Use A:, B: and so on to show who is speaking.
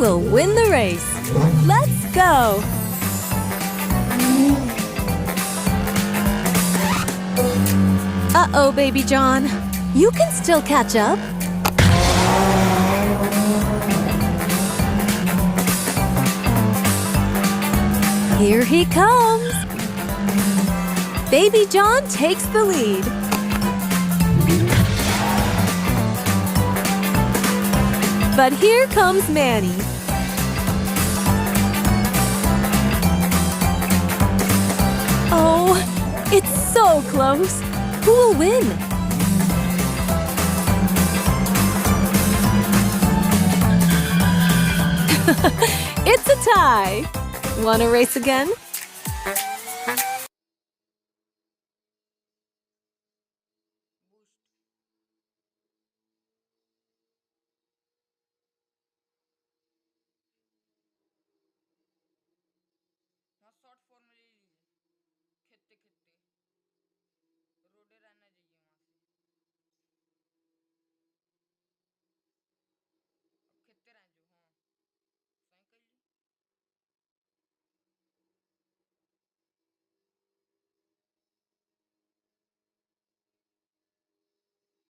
A: will win the race. Let's go! Uh-oh, Baby John. You can still catch up. Here he comes. Baby John takes the lead. But here comes Manny. Oh, it's so close. Who will win? It's a tie. Want to race again?